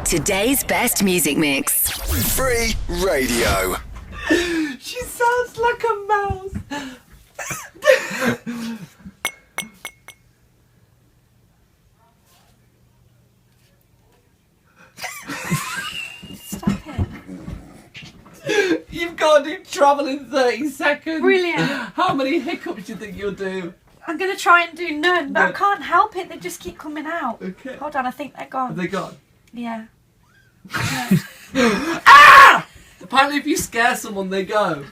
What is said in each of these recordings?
Today's best music mix. Free radio. She sounds like a mouse. Stop it. You've got to do travel in 30 seconds. Brilliant. How many hiccups do you think you'll do? I'm going to try and do none, but I No. can't help it. They just keep coming out. Okay. Hold on, I think they're gone. Have they gone? Yeah. Ah! Apparently if you scare someone, they go.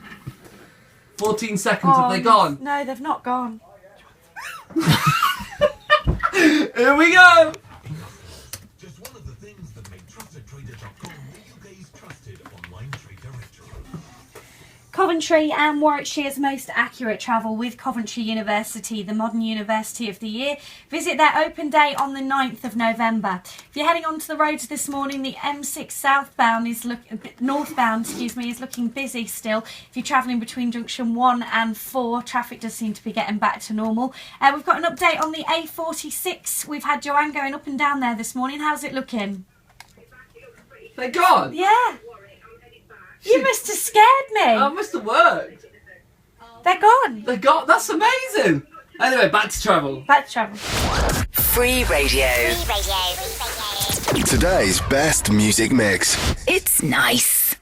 14 seconds, have they gone? No, they've not gone. Here we go! Just one of the things that make trustedtrader.com the UK's trusted online trade directory. Coventry and Warwickshire's most accurate travel with Coventry University, the modern university of the year. Visit their open day on the 9th of November. If you're heading onto the roads this morning, the M6 northbound is looking busy still. If you're travelling between junction 1 and 4, traffic does seem to be getting back to normal. We've got an update on the A46. We've had Joanne going up and down there this morning. How's it looking? They're gone? Yeah. You must have scared me. That must have worked. They're gone. They got. That's amazing. Anyway, back to travel. Back to travel. Free radio. Today's best music mix. It's nice.